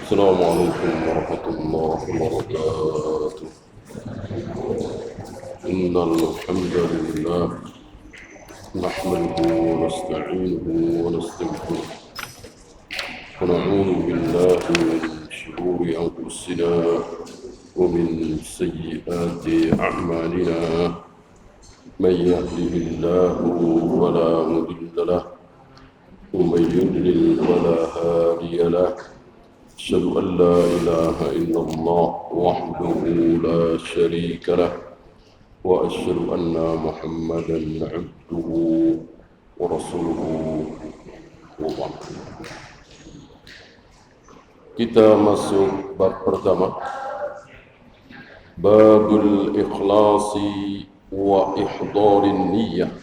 السلام عليكم ورحمة الله وبركاته. إن الحمد لله نحمده ونستعينه ونستغفره ونعوذ بالله من شرور أنفسنا ومن سيئات أعمالنا. من يهده الله فلا مضل له ومن يضلل فلا هادي له. أشهد أن لا إله إلا الله وحده لا شريك له وأشهد أن محمدا عبده ورسوله وبعد. Kita masuk bab pertama, babul ikhlasi wa ihdarin niyyah.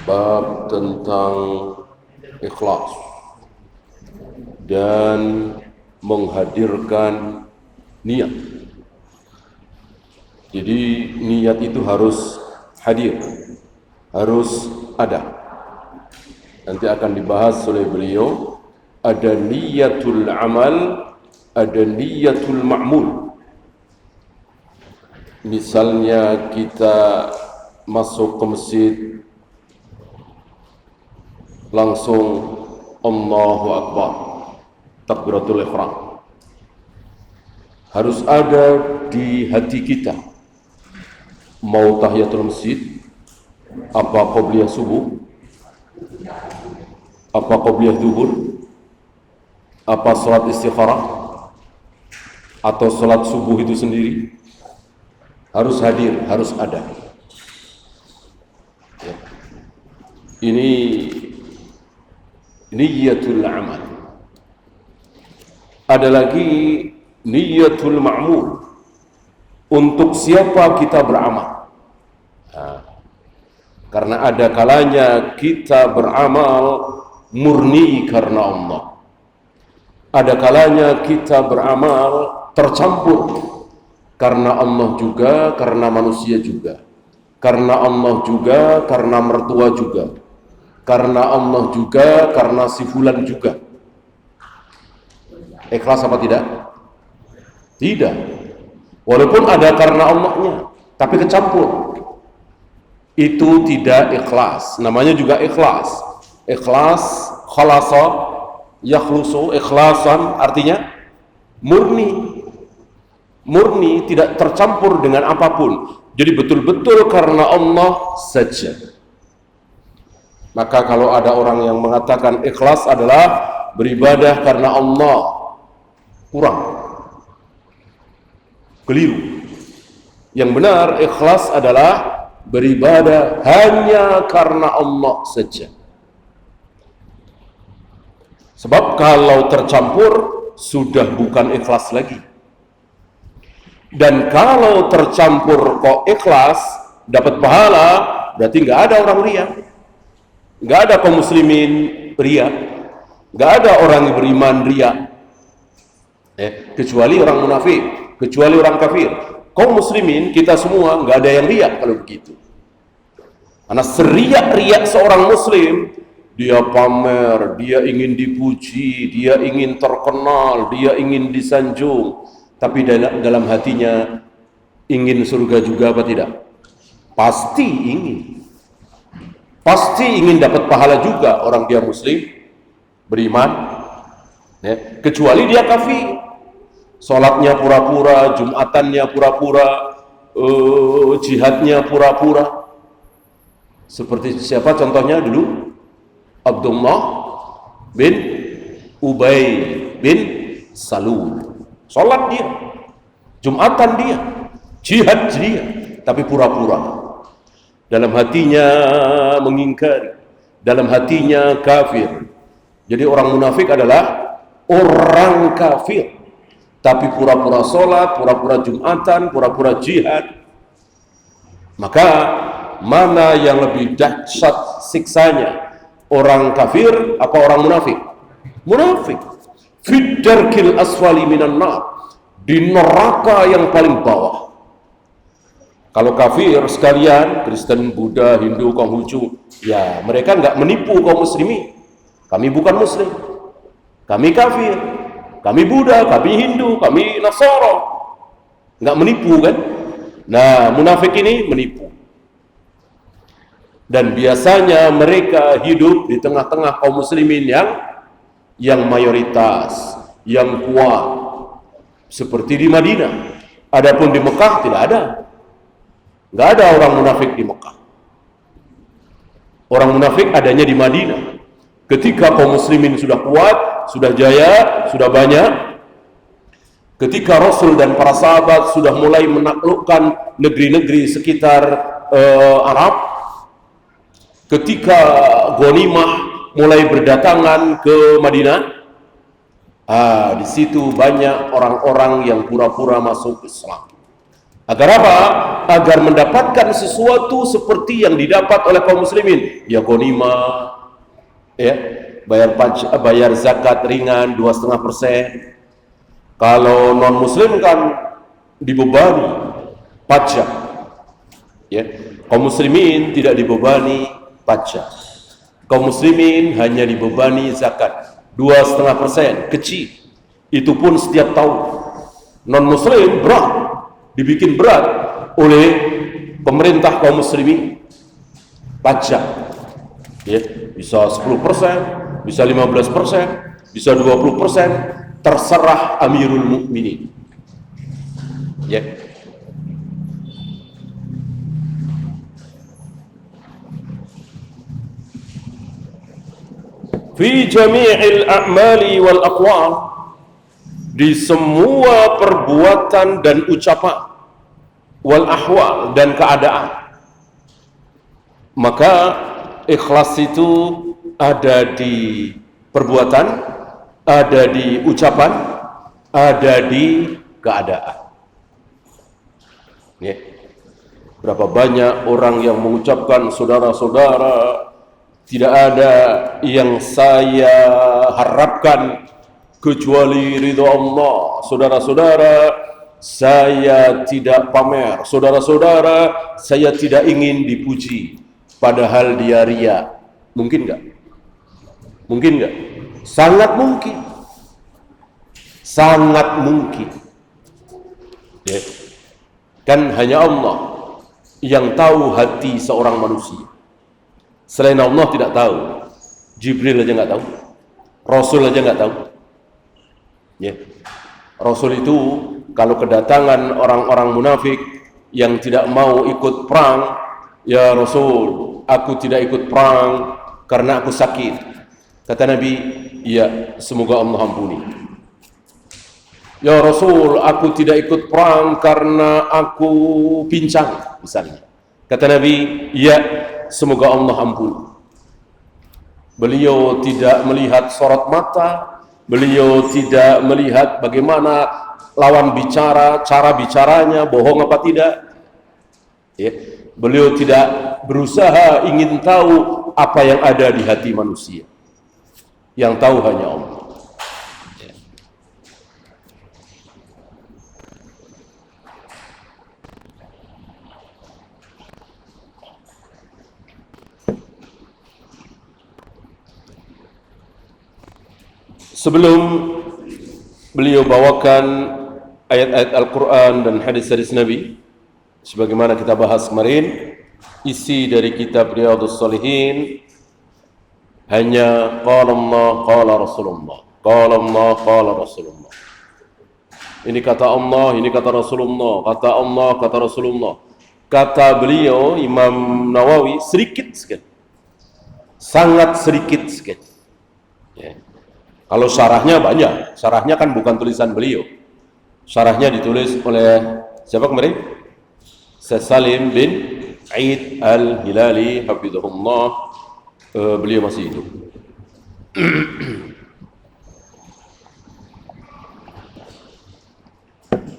Bab tentang ikhlas dan menghadirkan niat. Jadi niat itu harus hadir, harus ada. Nanti akan dibahas oleh beliau. Ada niyatul amal, ada niyatul ma'mul. Misalnya kita masuk ke masjid, langsung Allahu Akbar, takbiratul ihram. Harus ada di hati kita. Mau tahiyatul masjid, apa qobliyah subuh, apa qobliyah zuhur, apa salat istikharah, atau salat subuh itu sendiri, harus hadir, harus ada. Ya. Ini niyatul amal. Ada lagi niyatul ma'mul. Untuk siapa kita beramal? Karena ada kalanya kita beramal murni karena Allah. Ada kalanya kita beramal tercampur karena Allah juga, karena manusia juga. Karena Allah juga, karena mertua juga. Karena Allah juga, karena si fulan juga. Ikhlas apa tidak? Tidak. Walaupun ada karena Allahnya, tapi kecampur. Itu tidak ikhlas. Namanya juga ikhlas. Ikhlas, khalasa, yakhlusu, ikhlasan artinya murni. Murni, tidak tercampur dengan apapun. Jadi betul-betul karena Allah saja. Maka kalau ada orang yang mengatakan ikhlas adalah beribadah karena Allah, kurang, keliru. Yang benar ikhlas adalah beribadah hanya karena Allah saja. Sebab kalau tercampur sudah bukan ikhlas lagi. Dan kalau tercampur kok ikhlas dapat pahala, berarti nggak ada orang ria. Nggak ada kaum muslimin ria, nggak ada orang yang beriman ria, kecuali orang munafik, kecuali orang kafir. Kaum muslimin kita semua nggak ada yang ria kalau begitu. Karena seriak-riak seorang muslim, dia pamer, dia ingin dipuji, dia ingin terkenal, dia ingin disanjung, tapi dalam hatinya ingin surga juga apa tidak? Pasti ingin. Pasti ingin dapat pahala juga orang dia muslim, beriman, ya. Kecuali dia kafir, sholatnya pura-pura, jumatannya pura-pura, jihadnya pura-pura. Seperti siapa contohnya dulu? Abdullah bin Ubay bin Salul. Sholat dia, jumatan dia, jihad dia, tapi pura-pura. Dalam hatinya mengingkari, dalam hatinya kafir. Jadi orang munafik adalah orang kafir, tapi pura-pura sholat, pura-pura jumatan, pura-pura jihad. Maka mana yang lebih dahsyat siksanya? Orang kafir apa orang munafik? Munafik. Fid darkil asfali minan nar, di neraka yang paling bawah. Kalau kafir sekalian, Kristen, Buddha, Hindu, Konghucu, ya mereka nggak menipu kaum muslimin. Kami bukan muslim, kami kafir. kami Buddha, kami Hindu, kami Nasara. Nggak menipu kan? Nah, munafik ini menipu. Dan biasanya mereka hidup di tengah-tengah kaum muslimin yang mayoritas, yang kuat, seperti di Madinah. Adapun di Mekah tidak ada. Nggak ada orang munafik di Mekah. Orang munafik adanya di Madinah. Ketika kaum muslimin sudah kuat, sudah jaya, sudah banyak, ketika Rasul dan para sahabat sudah mulai menaklukkan negeri-negeri sekitar Arab, ketika ghanimah mulai berdatangan ke Madinah, di situ banyak orang-orang yang pura-pura masuk Islam. Agar apa? Agar mendapatkan sesuatu seperti yang didapat oleh kaum muslimin. Ya ghanimah, ya, bayar zakat ringan 2,5%. Kalau non muslim kan dibebani pajak. Ya, kaum muslimin tidak dibebani pajak. Kaum muslimin hanya dibebani zakat 2,5%, kecil. Itu pun setiap tahun. Non muslim berat, dibikin berat oleh pemerintah kaum muslimin. Pajak, ya, bisa 10%, bisa 15%, bisa 20%, terserah Amirul Mukminin. Ya. Fi jami'il a'mali wal aqwal, di semua perbuatan dan ucapan, wal ahwal, dan keadaan. Maka ikhlas itu ada di perbuatan, ada di ucapan, ada di keadaan. Ya. Berapa banyak orang yang mengucapkan, saudara-saudara, tidak ada yang saya harapkan kecuali ridho Allah. Saudara-saudara, saya tidak pamer. Saudara-saudara, saya tidak ingin dipuji. Padahal dia riya. Mungkin nggak? Mungkin nggak? Sangat mungkin. Sangat mungkin. Ya. Kan hanya Allah yang tahu hati seorang manusia. Selain Allah tidak tahu. Jibril aja nggak tahu. Rasul aja nggak tahu. Ya. Rasul itu kalau kedatangan orang-orang munafik yang tidak mau ikut perang, ya Rasul, aku tidak ikut perang karena aku sakit. Kata Nabi, ya semoga Allah ampuni. Ya Rasul, aku tidak ikut perang karena aku pincang, misalnya. Kata Nabi, ya semoga Allah ampuni. Beliau tidak melihat sorot mata, beliau tidak melihat bagaimana lawan bicara, cara bicaranya, bohong apa tidak. Ya. Beliau tidak berusaha ingin tahu apa yang ada di hati manusia. Yang tahu hanya Allah. Ya. Sebelum beliau bawakan ayat-ayat Al-Quran dan hadis-hadis Nabi, sebagaimana kita bahas kemarin, isi dari kitab Riyadhus Shalihin hanya qala Allah, qala Rasulullah, qala Allah, qala Rasulullah. Ini kata Allah, ini kata Rasulullah, kata Allah, kata Rasulullah. Kata beliau Imam Nawawi sedikit sekali, sangat sedikit sekali. Ya. Kalau syarahnya banyak, syarahnya kan bukan tulisan beliau. Syarahnya ditulis oleh siapa kemarin? Syekh Salim bin Aid Al-Hilali hafizahullah. Beliau masih hidup.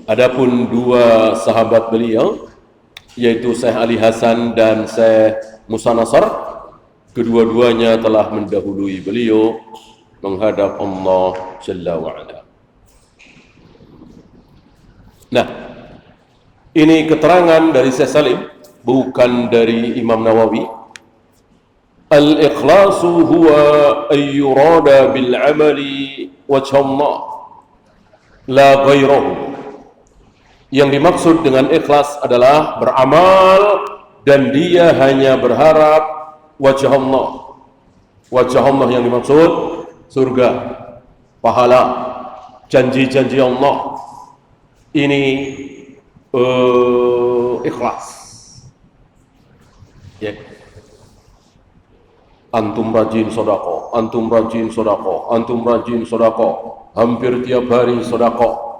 Adapun dua sahabat beliau, yaitu Syekh Ali Hasan dan Syekh Musa Nasr, kedua-duanya telah mendahului beliau menghadap Allah Jalla wa'ala. Nah, ini keterangan dari Syekh Salim, bukan dari Imam Nawawi. Al-ikhlasu huwa ayyurada bil amali wajha Allah la ghairahu. Yang dimaksud dengan ikhlas adalah beramal dan dia hanya berharap wajah Allah. Wajah Allah yang dimaksud surga, pahala, janji-janji Allah. Ini ikhlas. Ya. Antum rajin sedekah, antum rajin sedekah, antum rajin sedekah. Hampir tiap hari sedekah.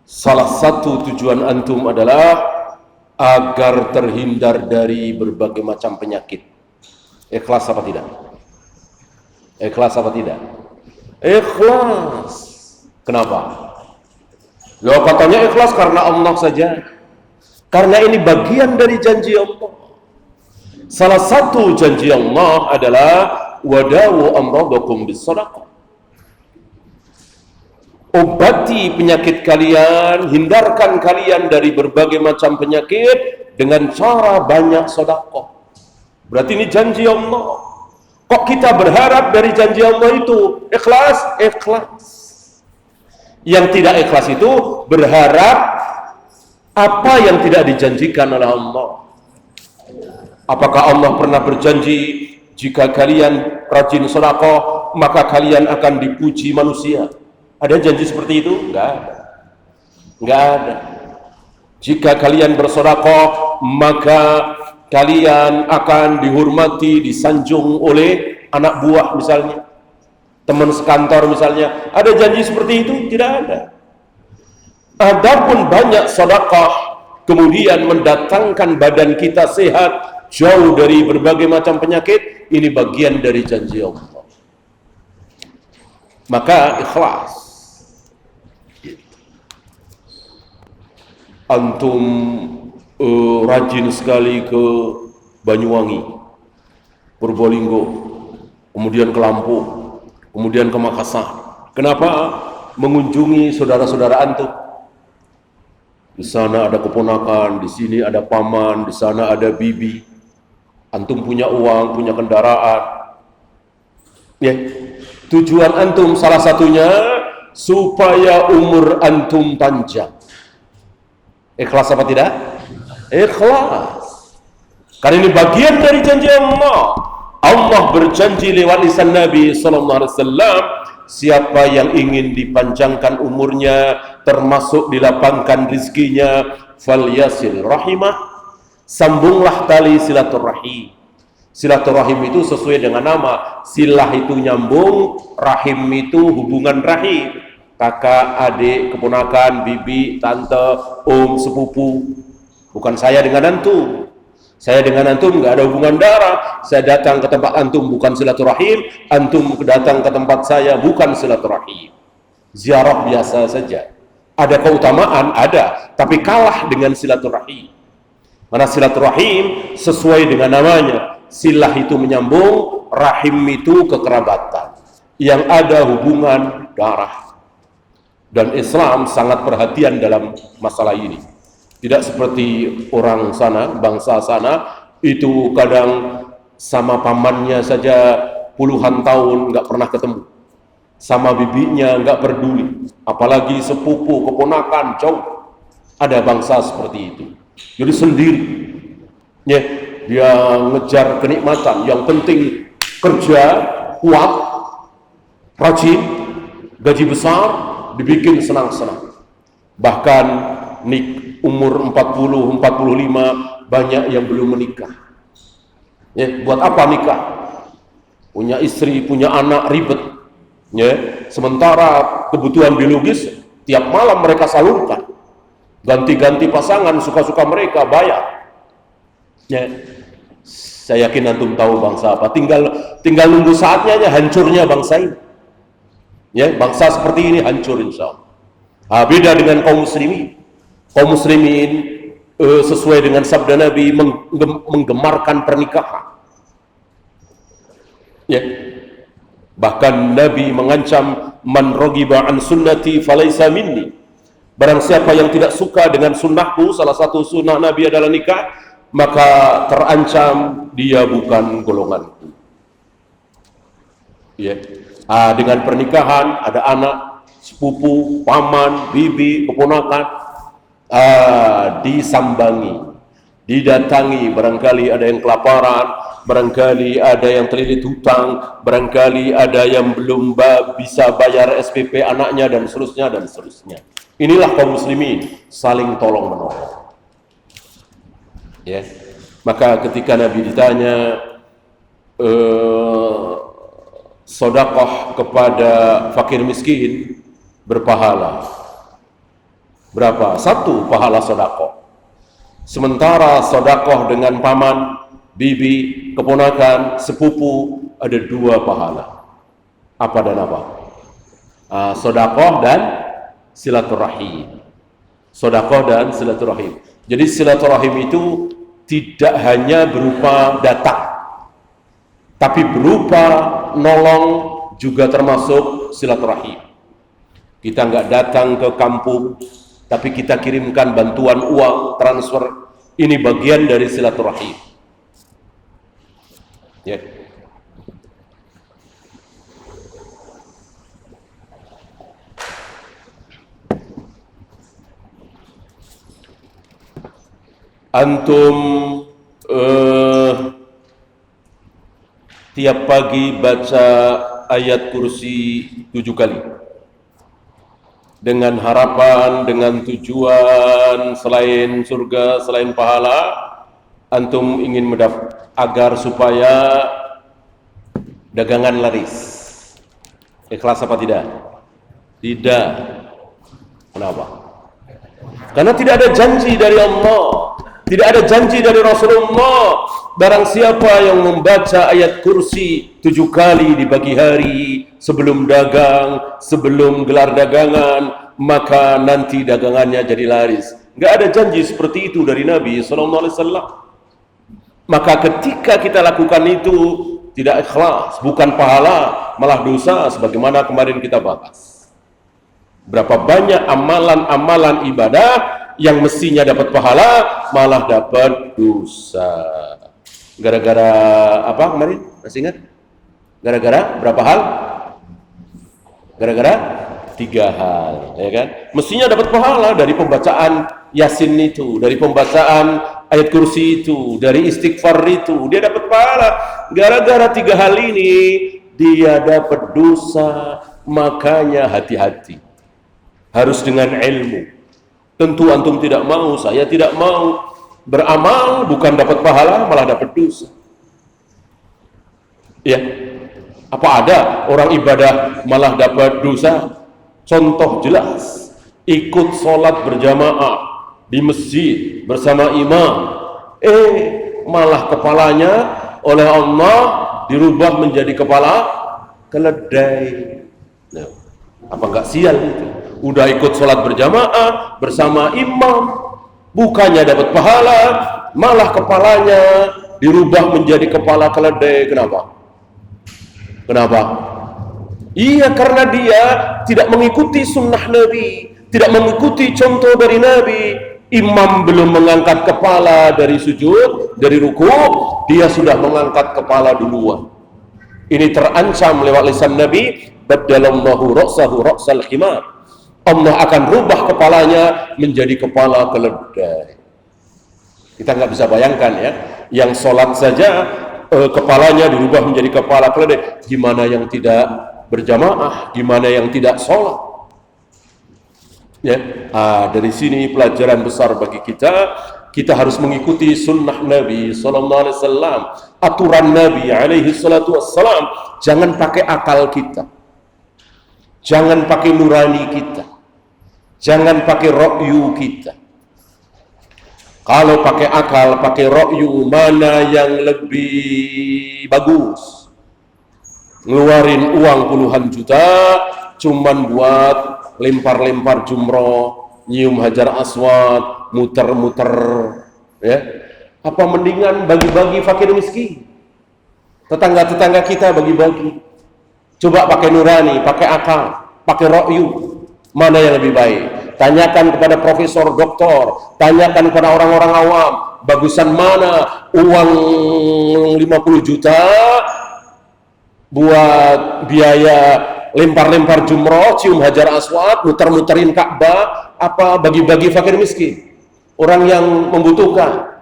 Salah satu tujuan antum adalah agar terhindar dari berbagai macam penyakit. Ikhlas apa tidak? Ikhlas apa tidak? Ikhlas. Kenapa? Loh, katanya ikhlas karena Allah saja. Karena ini bagian dari janji Allah. Salah satu janji Allah adalah wadawu amradakum bis-shadaqah. Obati penyakit kalian, hindarkan kalian dari berbagai macam penyakit dengan cara banyak sedekah. Berarti ini janji Allah. Kok kita berharap dari janji Allah itu ikhlas? Ikhlas. Yang tidak ikhlas itu berharap apa yang tidak dijanjikan oleh Allah. Apakah Allah pernah berjanji jika kalian rajin sedekah maka kalian akan dipuji manusia? Ada janji seperti itu? Enggak ada. Enggak ada. Jika kalian bersedekah maka kalian akan dihormati, disanjung oleh anak buah misalnya, teman sekantor misalnya. Ada janji seperti itu? Tidak ada. Adapun banyak sedekah kemudian mendatangkan badan kita sehat, jauh dari berbagai macam penyakit, ini bagian dari janji Allah. Maka ikhlas. Antum rajin sekali ke Banyuwangi, Purbolinggo, kemudian ke Lampung, kemudian ke Makassar. Kenapa? Mengunjungi saudara-saudara antum. Di sana ada keponakan, di sini ada paman, di sana ada bibi. Antum punya uang, punya kendaraan. Ya, tujuan antum salah satunya supaya umur antum panjang. Ikhlas apa tidak? Ikhlas. Karena ini bagian dari janji Allah. Allah berjanji lewat lisan Nabi sallallahu alaihi wasallam, siapa yang ingin dipanjangkan umurnya, termasuk dilapangkan rizkinya, falyasil rahimah, sambunglah tali silaturahim. Silaturahim itu sesuai dengan nama. Silah itu nyambung, rahim itu hubungan rahim. Kakak, adik, keponakan, bibi, tante, om, sepupu. Bukan saya dengan antum. Saya dengan antum nggak ada hubungan darah. Saya datang ke tempat antum bukan silaturahim, antum datang ke tempat saya bukan silaturahim. Ziarah biasa saja. Ada keutamaan, ada, tapi kalah dengan silaturahim. Mana silaturahim sesuai dengan namanya. Silah itu menyambung, rahim itu kekerabatan. Yang ada hubungan darah. Dan Islam sangat perhatian dalam masalah ini. Tidak seperti orang sana, bangsa sana, itu kadang sama pamannya saja puluhan tahun nggak pernah ketemu. Sama bibinya nggak peduli. Apalagi sepupu, keponakan, jauh. Ada bangsa seperti itu. Jadi sendiri. Ya, dia ngejar kenikmatan. Yang penting kerja, kuat, rajin, gaji besar, dibikin senang-senang. Bahkan umur 40, 45 banyak yang belum menikah. Ya, buat apa nikah? Punya istri, punya anak ribet. Ya, sementara kebutuhan biologis tiap malam mereka salurkan. Ganti-ganti pasangan suka-suka mereka bayar. Ya. Saya yakin antum tahu bangsa apa. Tinggal nunggu saatnya aja hancurnya bangsa ini. Ya, bangsa seperti ini hancur insya Allah. Beda dengan kaum muslimin. Kaum muslimin sesuai dengan sabda Nabi menggemarkan pernikahan. Ya. Bahkan Nabi mengancam man raghiba an sunnati falaysa minni. Barang siapa yang tidak suka dengan sunnahku, salah satu sunnah Nabi adalah nikah, maka terancam dia bukan golonganku. Ya. Dengan pernikahan ada anak, sepupu, paman, bibi, keponakan, disambangi, didatangi. Barangkali ada yang kelaparan, barangkali ada yang terlilit hutang, barangkali ada yang belum bisa bayar SPP anaknya, dan seterusnya dan seterusnya. Inilah kaum muslimin, saling tolong menolong. Ya. Maka ketika Nabi ditanya sedekah kepada fakir miskin berpahala berapa? 1 pahala sedekah. Sementara sedekah dengan paman, bibi, keponakan, sepupu ada 2 pahala. Apa dan apa? Sedekah dan silaturahim. Sedekah dan silaturahim. Jadi silaturahim itu tidak hanya berupa datang, tapi berupa nolong juga termasuk silaturahim. Kita nggak datang ke kampung, tapi kita kirimkan bantuan uang, transfer. Ini bagian dari silaturahim. Ya. Antum tiap pagi baca ayat kursi 7 kali dengan harapan, dengan tujuan selain surga, selain pahala. Antum ingin agar supaya dagangan laris. Ikhlas apa tidak? Tidak. Kenapa? Karena tidak ada janji dari Allah, tidak ada janji dari Rasulullah. Barang siapa yang membaca ayat kursi 7 kali di pagi hari sebelum dagang, sebelum gelar dagangan, maka nanti dagangannya jadi laris. Nggak ada janji seperti itu dari Nabi SAW. Maka ketika kita lakukan itu tidak ikhlas, bukan pahala, malah dosa, sebagaimana kemarin kita bahas. Berapa banyak amalan-amalan ibadah yang mestinya dapat pahala, malah dapat dosa. Gara-gara apa kemarin? Masih ingat? Gara-gara berapa hal? Gara-gara 3 hal, ya kan? Mestinya dapat pahala dari pembacaan Yasin itu, dari pembacaan ayat kursi itu, dari istighfar itu, dia dapat pahala. Gara-gara 3 hal ini, dia dapat dosa. Makanya hati-hati. Harus dengan ilmu. Tentu antum tidak mau, saya tidak mau beramal bukan dapat pahala, malah dapat dosa. Ya. Apa ada orang ibadah malah dapat dosa? Contoh jelas, ikut sholat berjamaah di masjid bersama imam, malah kepalanya oleh Allah dirubah menjadi kepala keledai. Nah, apa enggak sial itu? Udah ikut sholat berjamaah bersama imam, bukannya dapat pahala, malah kepalanya dirubah menjadi kepala keledai. Kenapa? Iya, karena dia tidak mengikuti sunnah Nabi, tidak mengikuti contoh dari Nabi. Imam belum mengangkat kepala dari sujud, dari ruku, dia sudah mengangkat kepala duluan. Ini terancam lewat lisan Nabi, baddalallahu ra'sahu ra'sal himar. Allah akan rubah kepalanya menjadi kepala keledai. Kita nggak bisa bayangkan ya, yang sholat saja kepalanya dirubah menjadi kepala keledai. Gimana yang tidak berjamaah, gimana yang tidak sholat? Ya, dari sini pelajaran besar bagi kita. Kita harus mengikuti sunnah Nabi Sallallahu Alaihi Wasallam, aturan Nabi Alaihi Salatu Wassalam. Jangan pakai akal kita, jangan pakai nurani kita, jangan pakai ra'yu kita. Kalau pakai akal, pakai ra'yu, mana yang lebih bagus? Ngeluarin uang puluhan juta cuman buat lempar-lempar jumroh, nyium hajar aswad, muter-muter, ya? Apa mendingan bagi-bagi fakir miskin? Tetangga-tetangga kita bagi-bagi. Coba pakai nurani, pakai akal, pakai ra'yu. Mana yang lebih baik? Tanyakan kepada profesor, doktor, tanyakan kepada orang-orang awam, bagusan mana uang 50 juta buat biaya lempar-lempar jumroh, cium hajar aswad, muter-muterin Ka'bah, apa bagi-bagi fakir miskin, orang yang membutuhkan.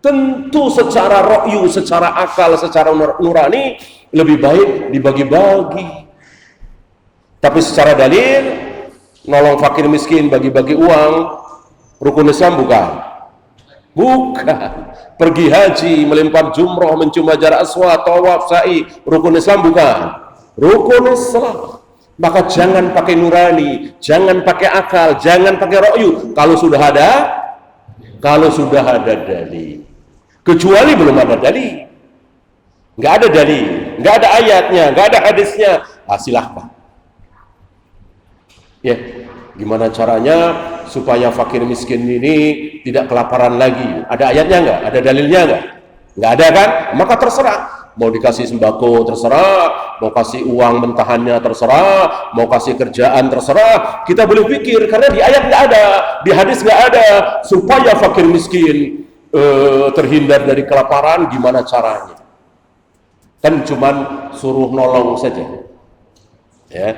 Tentu secara ro'yu, secara akal, secara nurani lebih baik dibagi-bagi. Tapi secara dalil, nolong fakir miskin, bagi-bagi uang, rukun Islam bukan? Bukan. Pergi haji, melempar jumroh, mencium hajar aswad, tawaf, sa'i, rukun Islam bukan? Rukun Islam. Maka jangan pakai nurani, jangan pakai akal, jangan pakai ro'yu. Kalau sudah ada dalil. Kecuali belum ada dalil, nggak ada dalil, nggak ada ayatnya, nggak ada hadisnya, silahkan. Ya, gimana caranya supaya fakir miskin ini tidak kelaparan lagi? Ada ayatnya nggak? Ada dalilnya nggak? Nggak ada kan? Maka terserah. Mau dikasih sembako terserah, mau kasih uang mentahannya terserah, mau kasih kerjaan terserah. Kita boleh pikir karena di ayat nggak ada, di hadis nggak ada supaya fakir miskin terhindar dari kelaparan. Gimana caranya? Kan cuman suruh nolong saja, ya.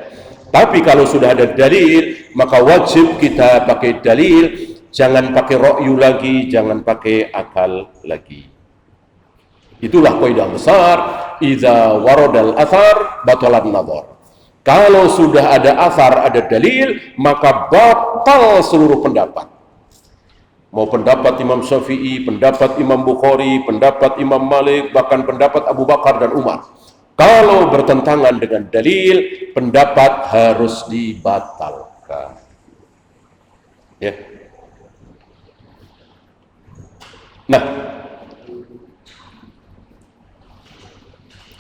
Tapi kalau sudah ada dalil, maka wajib kita pakai dalil, jangan pakai ro'yu lagi, jangan pakai akal lagi. Itulah kaidah besar, idza waradal athar batalan nadhar. Kalau sudah ada athar, ada dalil, maka batal seluruh pendapat. Mau pendapat Imam Syafi'i, pendapat Imam Bukhari, pendapat Imam Malik, bahkan pendapat Abu Bakar dan Umar. Kalau bertentangan dengan dalil, pendapat harus dibatalkan. Ya. Nah,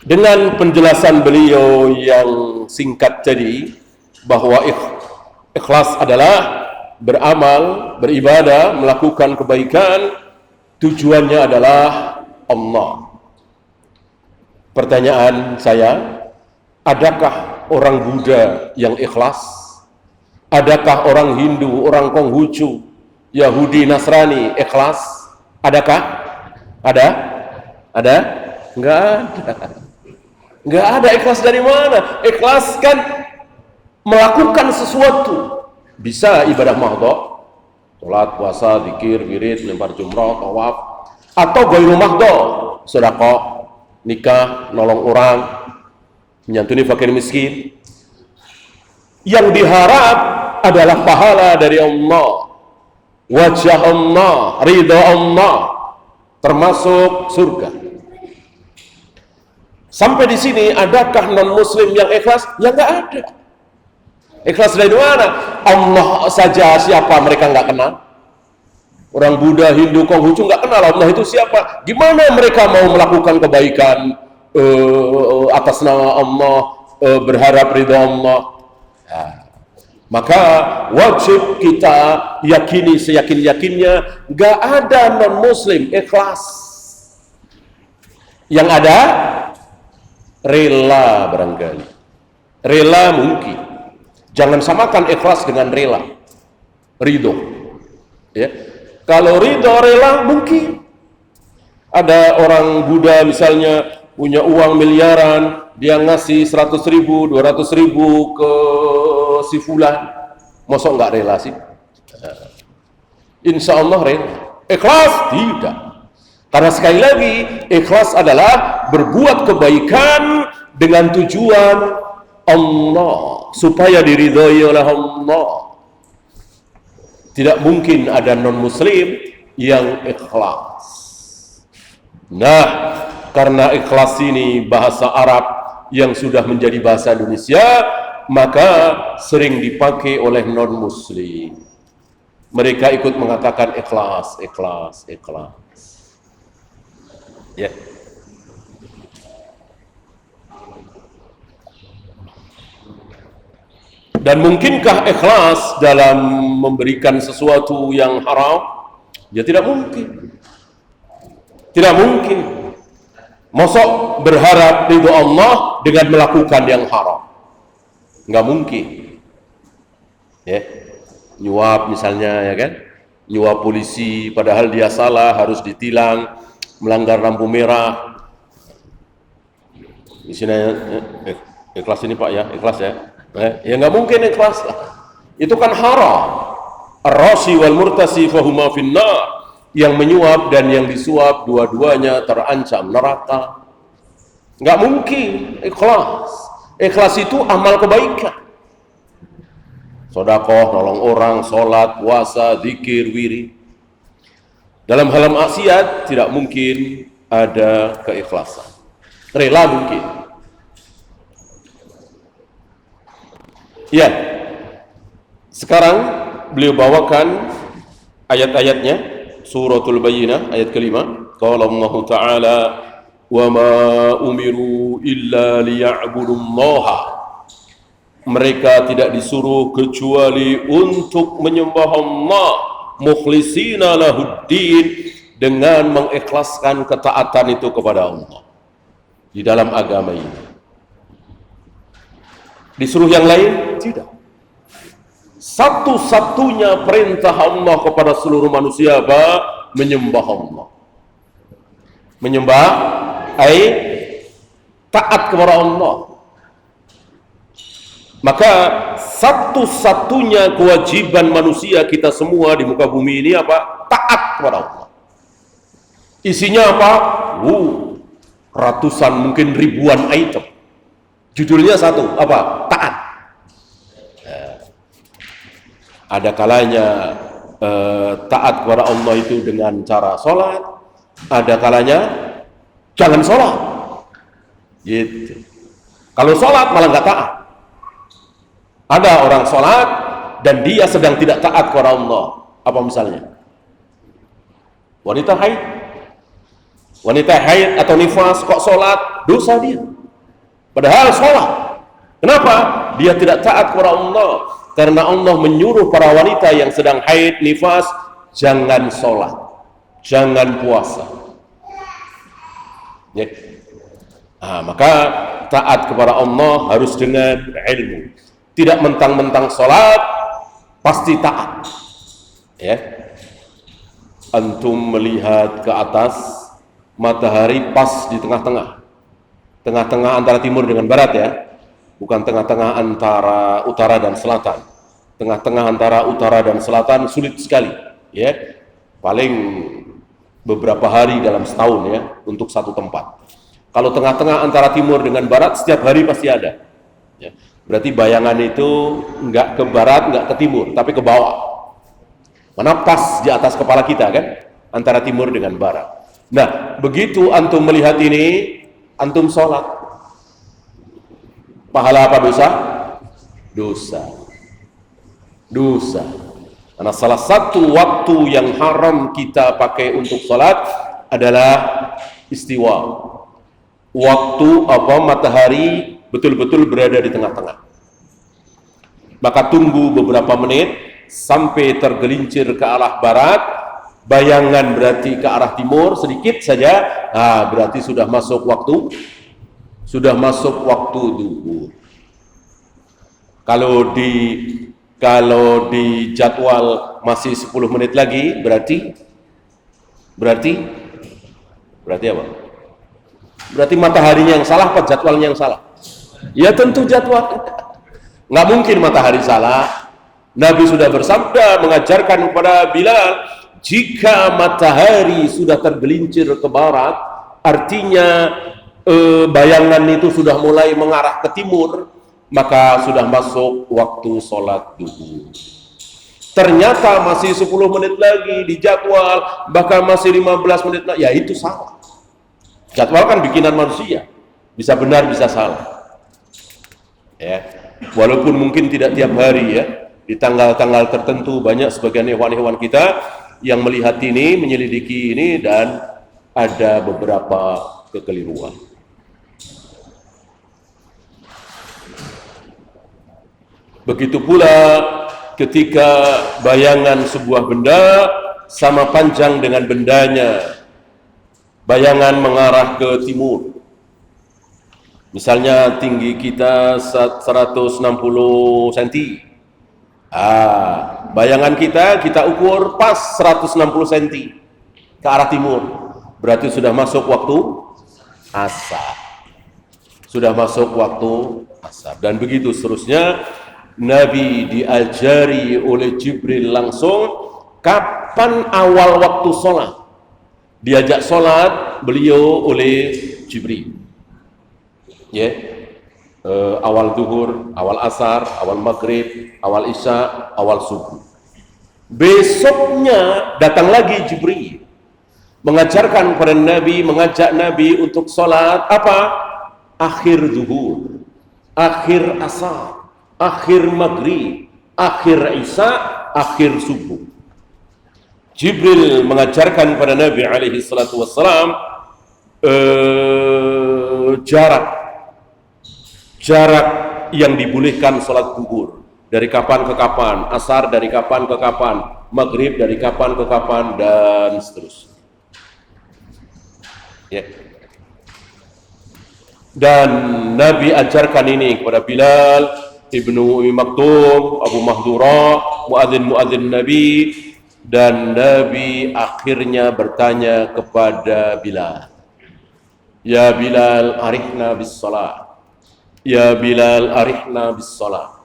dengan penjelasan beliau yang singkat tadi, bahwa ikhlas adalah beramal, beribadah, melakukan kebaikan, tujuannya adalah Allah. Pertanyaan saya, adakah orang Buddha yang ikhlas? Adakah orang Hindu, orang Konghucu, Yahudi, Nasrani ikhlas? Adakah? Ada? Ada? Enggak ada. Enggak ada. Ikhlas dari mana? Ikhlas kan melakukan sesuatu. Bisa ibadah mahdha, salat, puasa, zikir, wirid, lempar jumrah, tawaf, atau ghairu mahdha, sedekah, nikah, nolong orang, menyantuni fakir miskin. Yang diharap adalah pahala dari Allah, wajah Allah, ridha Allah, termasuk surga. Sampai di sini, adakah non muslim yang ikhlas? Ya nggak ada. Ikhlas dari mana? Allah saja siapa mereka nggak kenal. Orang Buddha, Hindu, Konghucu nggak kenal Allah itu siapa. Gimana mereka mau melakukan kebaikan atas nama Allah, berharap ridha Allah? Nah, maka wajib kita yakini seyakin-yakinnya, nggak ada non Muslim ikhlas. Yang ada rela barangkali. Rela mungkin. Jangan samakan ikhlas dengan rela. Ridho. Ya. Kalau ridho rela mungkin. Ada orang Buddha misalnya punya uang miliaran, dia ngasih 100.000, 200.000 ke si fulan. Mosok nggak rela sih? Insya Allah rela. Ikhlas? Tidak. Karena sekali lagi, ikhlas adalah berbuat kebaikan dengan tujuan Allah, supaya diridhoi oleh Allah. Tidak mungkin ada non-muslim yang ikhlas. Nah, karena ikhlas ini bahasa Arab yang sudah menjadi bahasa Indonesia, maka sering dipakai oleh non-muslim. Mereka ikut mengatakan ikhlas, ikhlas, ikhlas. Ya. Dan mungkinkah ikhlas dalam memberikan sesuatu yang haram? Ya tidak mungkin. Tidak mungkin. Mosok berharap ridho Allah dengan melakukan yang haram? Nggak mungkin. Ya, nyuap misalnya, ya kan? Nyuap polisi, padahal dia salah, harus ditilang, melanggar lampu merah. Di sini ikhlas ini Pak ya, ikhlas ya. Ya nggak mungkin ikhlas lah. Itu kan haram. Ar-rashi wal murtasi fahuma finnar. Yang menyuap dan yang disuap dua-duanya terancam neraka. Nggak mungkin ikhlas. Ikhlas itu amal kebaikan. Sedekah, nolong orang, sholat, puasa, zikir, wirid. Dalam hal maksiat tidak mungkin ada keikhlasan. Rela mungkin. Ya. Sekarang beliau bawakan ayat-ayatnya. Suratul Bayyinah ayat kelima. Qala Allah Ta'ala wa ma umiru illa liya'budullaha. Mereka tidak disuruh kecuali untuk menyembah Allah mukhlisina lahuddin, dengan mengikhlaskan ketaatan itu kepada Allah di dalam agama ini. Disuruh yang lain? Tidak. Satu-satunya perintah Allah kepada seluruh manusia apa? Menyembah Allah. Menyembah ai taat kepada Allah. Maka satu-satunya kewajiban manusia kita semua di muka bumi ini apa? Taat kepada Allah. Isinya apa? Ratusan mungkin ribuan item. Judulnya satu, apa? Taat. Ada kalanya taat kepada Allah itu dengan cara sholat, ada kalanya jangan sholat. Gitu. Kalau sholat malah nggak taat. Ada orang sholat dan dia sedang tidak taat kepada Allah. Apa misalnya? Wanita haid atau nifas kok sholat, dosa dia. Padahal sholat. Kenapa? Dia tidak taat kepada Allah. Karena Allah menyuruh para wanita yang sedang haid, nifas, jangan sholat, jangan puasa. Ya. Maka taat kepada Allah harus dengan ilmu. Tidak mentang-mentang sholat pasti taat. Ya. Antum melihat ke atas, matahari pas di tengah-tengah. Tengah-tengah antara timur dengan barat ya. Bukan tengah-tengah antara utara dan selatan. Tengah-tengah antara utara dan selatan sulit sekali, ya. Paling beberapa hari dalam setahun ya untuk satu tempat. Kalau tengah-tengah antara timur dengan barat setiap hari pasti ada. Ya. Berarti bayangan itu nggak ke barat, nggak ke timur, tapi ke bawah. Mana pas di atas kepala kita kan, antara timur dengan barat. Nah, begitu antum melihat ini, antum sholat. Pahala apa dosa? Dosa. Karena salah satu waktu yang haram kita pakai untuk sholat adalah istiwa. Waktu matahari betul-betul berada di tengah-tengah. Maka tunggu beberapa menit sampai tergelincir ke arah barat. Bayangan berarti ke arah timur sedikit saja. Berarti sudah masuk waktu. Sudah masuk waktu zuhur. Kalau di jadwal masih 10 menit lagi berarti apa? Berarti mataharinya yang salah apa jadwalnya yang salah? Ya tentu jadwal. Nggak mungkin matahari salah. Nabi sudah bersabda mengajarkan kepada Bilal, jika matahari sudah tergelincir ke barat, artinya bayangan itu sudah mulai mengarah ke timur, maka sudah masuk waktu sholat zuhur. Ternyata masih 10 menit lagi di jadwal, bahkan masih 15 menit lagi, ya itu salah. Jadwal kan bikinan manusia, bisa benar bisa salah. Ya, walaupun mungkin tidak tiap hari ya, di tanggal-tanggal tertentu banyak sebagian hewan-hewan kita yang melihat ini, menyelidiki ini, dan ada beberapa kekeliruan. Begitu pula ketika bayangan sebuah benda sama panjang dengan bendanya. Bayangan mengarah ke timur. Misalnya tinggi kita 160 cm. Bayangan kita ukur pas 160 cm ke arah timur. Berarti sudah masuk waktu asar. sudah masuk waktu asar. Dan begitu seterusnya. Nabi diajari oleh Jibril langsung kapan awal waktu sholat. Diajak sholat beliau oleh Jibril. Awal duhur, awal asar, awal maghrib, awal isya, awal subuh. Besoknya datang lagi Jibril mengajarkan kepada Nabi, mengajak Nabi untuk sholat apa? Akhir duhur, akhir asar, akhir maghrib, akhir isya, akhir subuh. Jibril mengajarkan pada Nabi alaihi salatu wassalam jarak yang dibolehkan sholat duhur, dari kapan ke kapan, asar dari kapan ke kapan, maghrib dari kapan ke kapan, dan seterusnya. Dan Nabi ajarkan ini kepada Bilal Ibnu Umi Maktum, Abu Mahdurah, muadzin Nabi. Dan Nabi akhirnya bertanya kepada Bilal, ya Bilal, arihna bis salat. Ya Bilal, arihna bis salat.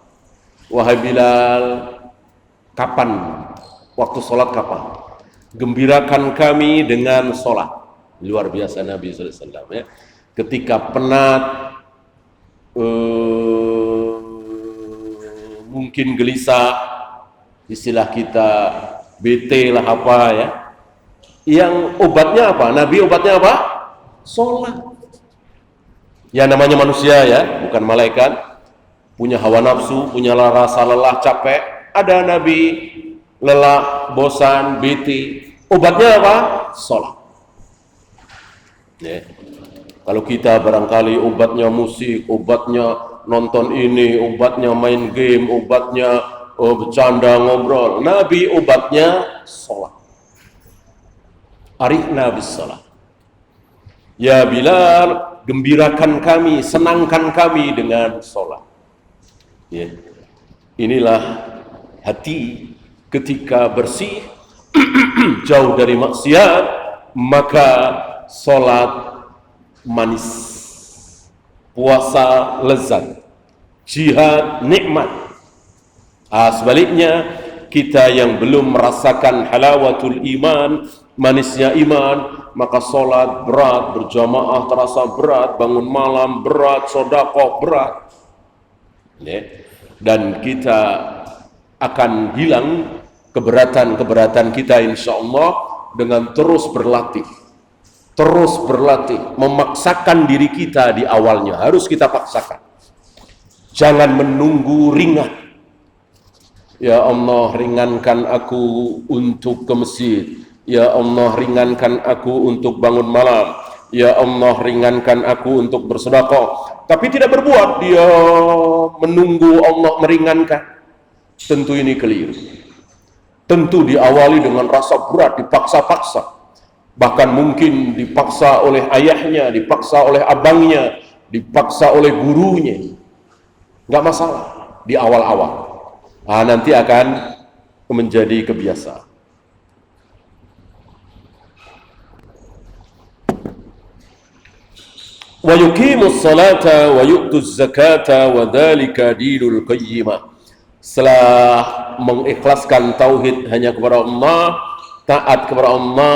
Wahai Bilal, kapan waktu salat, kapan? Gembirakan kami dengan salat. Luar biasa Nabi sallallahu alaihi wasallam, ya. Ketika penat, mungkin gelisah, istilah kita bete lah apa ya, yang obatnya apa? Nabi obatnya apa? Sholat. Ya namanya manusia ya, bukan malaikat, punya hawa nafsu, punya rasa lelah, capek. Ada Nabi lelah, bosan, bete, obatnya apa? Sholat. Ya. Kalau kita barangkali obatnya musik, obatnya nonton ini, obatnya main game, obatnya bercanda, ngobrol. Nabi obatnya sholat. Arihna bis sholat. Ya Bilal, gembirakan kami, senangkan kami dengan sholat. Ya. Inilah hati ketika bersih, jauh dari maksiat, maka sholat manis, puasa lezat, jihad nikmat. Sebaliknya, kita yang belum merasakan halawatul iman, manisnya iman, maka sholat berat, berjamaah terasa berat, bangun malam berat, sedekah berat, ya. Dan kita akan hilang keberatan-keberatan kita insyaallah dengan terus berlatih, memaksakan diri kita di awalnya, harus kita paksakan. Jangan menunggu ringan. Ya Allah, ringankan aku untuk ke masjid. Ya Allah, ringankan aku untuk bangun malam. Ya Allah, ringankan aku untuk bersedekah. Tapi tidak berbuat, dia menunggu Allah meringankan. Tentu ini keliru. Tentu diawali dengan rasa berat, dipaksa-paksa. Bahkan mungkin dipaksa oleh ayahnya, dipaksa oleh abangnya, dipaksa oleh gurunya. Nggak masalah di awal-awal. Nanti akan menjadi kebiasaan. Wa yuqimus salata wa yu'tuz zakata wa dzalika dinul qayyimah. Setelah mengikhlaskan tauhid hanya kepada Allah, taat kepada Allah,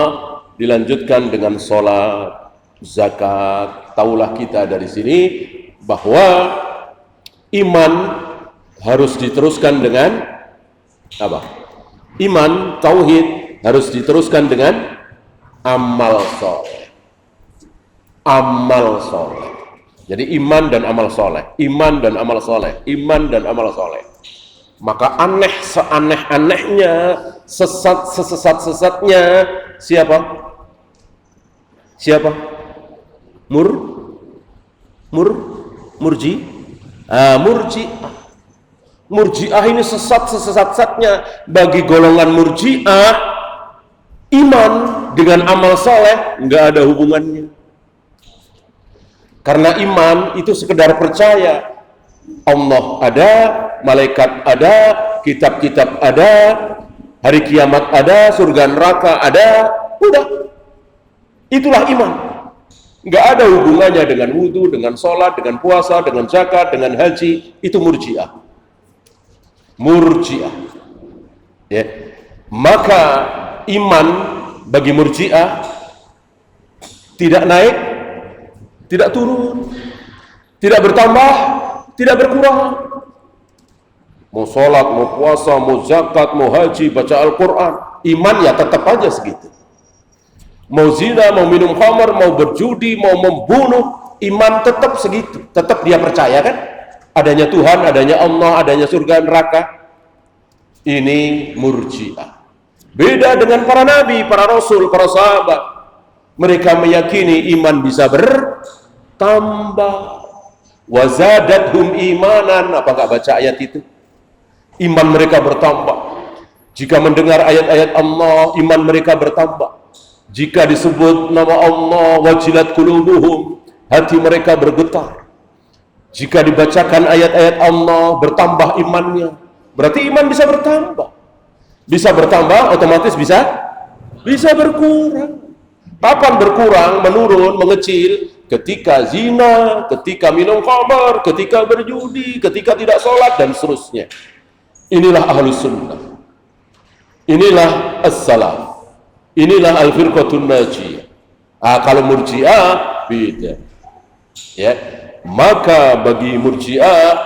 dilanjutkan dengan sholat, zakat. Taulah kita dari sini bahwa iman harus diteruskan dengan apa? Iman, tauhid harus diteruskan dengan amal soleh. Amal soleh. Jadi iman dan amal soleh, iman dan amal soleh, iman dan amal soleh. Maka aneh seaneh-anehnya, sesat-sesatnya siapa? Siapa? Murji'ah ini sesat-sesatnya. Bagi golongan Murji'ah, iman dengan amal soleh nggak ada hubungannya. Karena iman itu sekedar percaya Allah ada, malaikat ada, kitab-kitab ada, hari kiamat ada, surga neraka ada, udah. Itulah iman. Nggak ada hubungannya dengan wudhu, dengan sholat, dengan puasa, dengan zakat, dengan haji. Itu murji'ah. Murji'ah. Ya. Maka iman bagi murji'ah tidak naik, tidak turun, tidak bertambah, tidak berkurang. Mau sholat, mau puasa, mau zakat, mau haji, baca Al-Quran, iman ya tetap aja segitu. Mau zina, mau minum khamar, mau berjudi, mau membunuh, iman tetap segitu. Tetap dia percaya kan? Adanya Tuhan, adanya Allah, adanya surga neraka. Ini murji'ah. Beda dengan para nabi, para rasul, para sahabat. Mereka meyakini iman bisa bertambah. Wazadathum imanan. Apa enggak baca ayat itu? Iman mereka bertambah. Jika mendengar ayat-ayat Allah, iman mereka bertambah. Jika disebut nama Allah, wajilat qulubuhum, hati mereka bergetar. Jika dibacakan ayat-ayat Allah, bertambah imannya. Berarti iman bisa bertambah. Bisa bertambah, otomatis bisa berkurang. Kapan berkurang, menurun, mengecil? Ketika zina, ketika minum khamar, ketika berjudi, ketika tidak sholat, dan seterusnya. Inilah ahlus sunnah. Inilah as-salaf. Inilah al-firqatun najiyah. Kalau murji'ah beda. Ya. Maka bagi murji'ah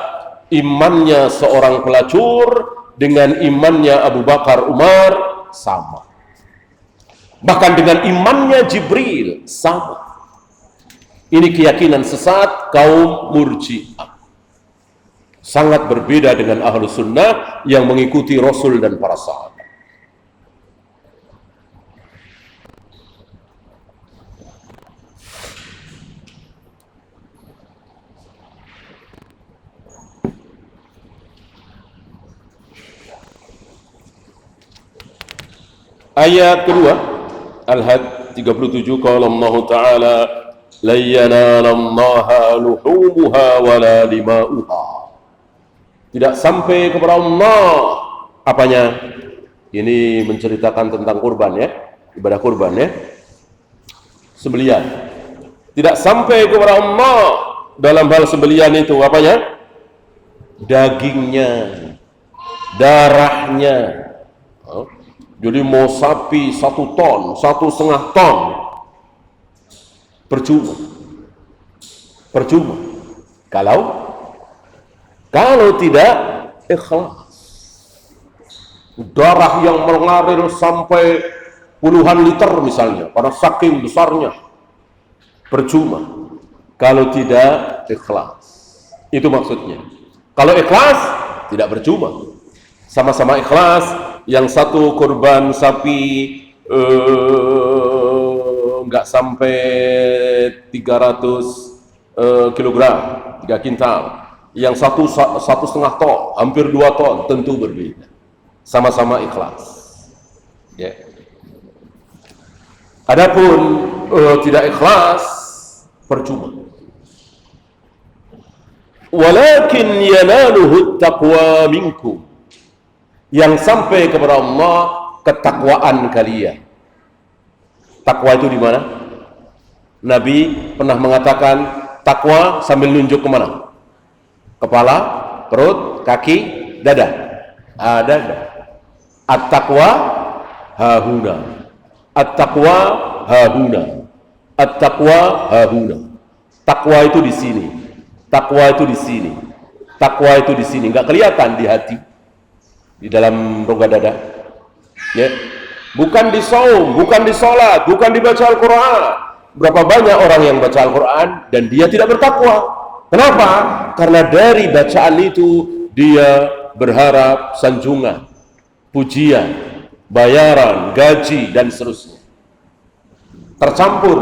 imannya seorang pelacur dengan imannya Abu Bakar Umar sama. Bahkan dengan imannya Jibril sama. Ini keyakinan sesat kaum murji'ah. Sangat berbeda dengan ahlus sunnah yang mengikuti Rasul dan para sahabat. Ayat kedua, Al-Had 37, qala Allah Ta'ala, lan yanalallaha luhumuha wala dima'uha. Tidak sampai kepada Allah apanya? Ini menceritakan tentang kurban ya, ibadah kurban ya, sembelihan. Tidak sampai kepada Allah dalam hal sembelihan itu apanya? Dagingnya, darahnya. Jadi mau sapi 1 ton, 1,5 ton, percuma. Kalau tidak ikhlas. Darah yang mengalir sampai puluhan liter misalnya, pada saking besarnya, percuma. Kalau tidak ikhlas, itu maksudnya. Kalau ikhlas, tidak percuma. Sama-sama ikhlas. Yang satu kurban sapi nggak sampai 300 kilogram, 3 kintal. Yang satu 1,5 ton, hampir 2 ton, tentu berbeda. Sama-sama ikhlas. Ya. Adapun tidak ikhlas, percuma. Walakin yanaluhu taqwa minkum. Yang sampai kepada Allah ketakwaan kalian. Takwa itu di mana? Nabi pernah mengatakan takwa sambil nunjuk kemana? Kepala, perut, kaki, dada. Dada. At-taqwa hahuna. At-taqwa hahuna. At-taqwa hahuna. Takwa itu di sini. Takwa itu di sini. Takwa itu di sini. Enggak kelihatan di hati. Di dalam rongga dada, ya, bukan di saum, bukan di sholat, bukan dibaca Al-Quran. Berapa banyak orang yang baca Al-Quran dan dia tidak bertakwa? Kenapa? Karena dari bacaan itu dia berharap sanjungan, pujian, bayaran, gaji, dan seterusnya. Tercampur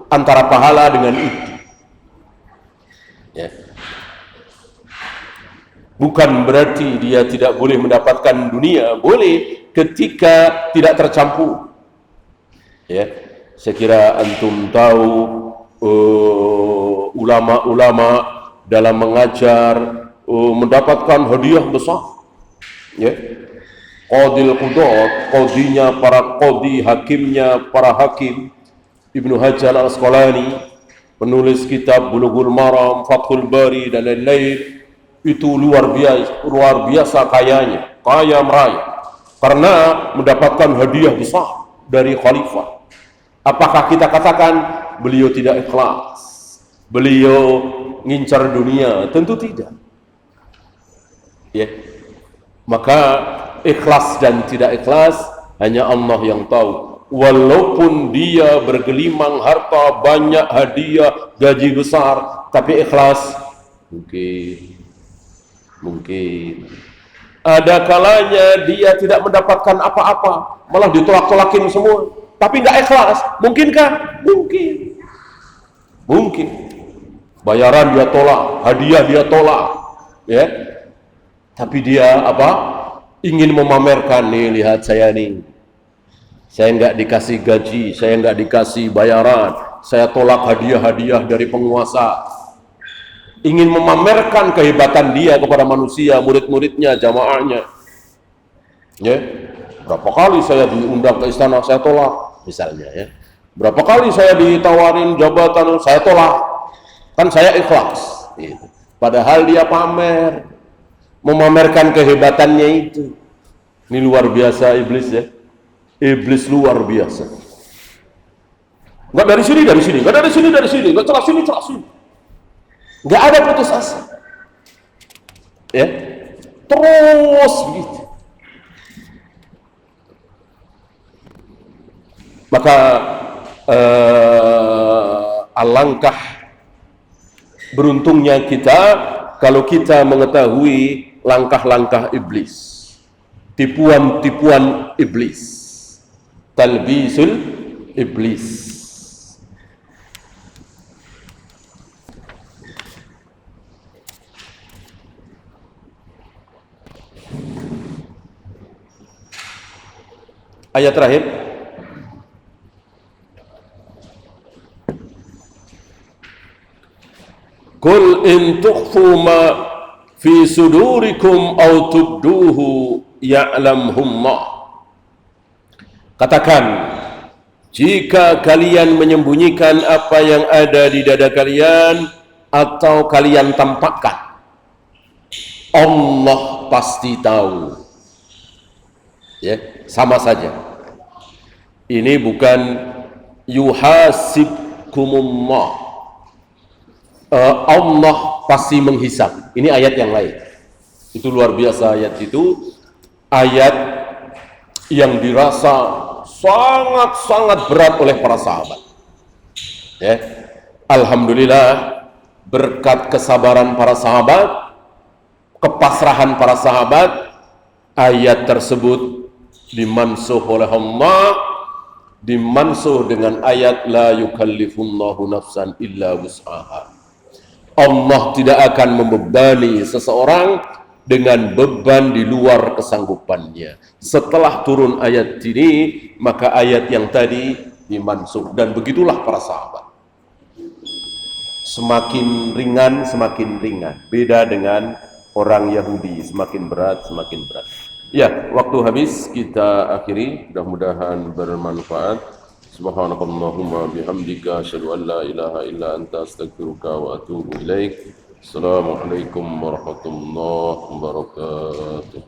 antara pahala dengan itu. Ya. Bukan berarti dia tidak boleh mendapatkan dunia, boleh ketika tidak tercampur. Ya, saya kira antum tahu ulama-ulama dalam mengajar mendapatkan hadiah besar. Ya, qadil qudat, qadinya para qadi, hakimnya para hakim. Ibnu Hajar al-Asqalani penulis kitab Bulughul Maram, Fathul Bari dan lain-lain, itu luar biasa kayanya, kaya meraya, karena mendapatkan hadiah besar dari khalifah. Apakah kita katakan beliau tidak ikhlas, beliau ngincar dunia? Tentu tidak. Ya, maka ikhlas dan tidak ikhlas hanya Allah yang tahu. Walaupun dia bergelimang harta, banyak hadiah, gaji besar, tapi ikhlas mungkin ada kalanya dia tidak mendapatkan apa-apa, malah ditolak-tolakin semua, tapi nggak ikhlas. Mungkinkah? Mungkin. Bayaran dia tolak, hadiah dia tolak, ya. Tapi dia apa? Ingin memamerkan, nih lihat saya nih, saya nggak dikasih gaji, saya nggak dikasih bayaran, saya tolak hadiah-hadiah dari penguasa. Ingin memamerkan kehebatan dia kepada manusia, murid-muridnya, jamaahnya. Ya, berapa kali saya diundang ke istana, saya tolak, misalnya. Ya, berapa kali saya ditawarin jabatan, saya tolak. Kan saya ikhlas. Gitu. Padahal dia pamer, memamerkan kehebatannya itu. Ini luar biasa iblis, ya. Iblis luar biasa. Enggak dari sini, enggak dari sini, enggak celah sini. Enggak ada putus asa. Ya. Terus begitu. Maka alangkah beruntungnya kita kalau kita mengetahui langkah-langkah iblis, tipuan-tipuan iblis, talbisul iblis. Ayat terakhir. Qul in tukhfu ma fi sudurikum aw tubduhu ya'lamhumma. Katakan, jika kalian menyembunyikan apa yang ada di dada kalian atau kalian tampakkan, Allah pasti tahu. Ya, sama saja. Ini bukan yuhasibkumullah. Allah pasti menghisab. Ini ayat yang lain. Itu luar biasa ayat itu. Ayat yang dirasa sangat-sangat berat oleh para sahabat. Ya. Alhamdulillah, berkat kesabaran para sahabat, kepasrahan para sahabat, ayat tersebut dimansuh oleh Allah, dimansuh dengan ayat la yukallifullahu nafsan illa wus'aha. Allah tidak akan membebani seseorang dengan beban di luar kesanggupannya. Setelah turun ayat ini, maka ayat yang tadi dimansuh. Dan begitulah para sahabat. Semakin ringan, semakin ringan. Beda dengan orang Yahudi, semakin berat, semakin berat. Ya, waktu habis, kita akhiri. Mudah-mudahan bermanfaat. Subhanakallahumma bihamdika asyhadu an la ilaha illa anta astaghfiruka wa atubu ilaik. Assalamualaikum warahmatullahi wabarakatuh.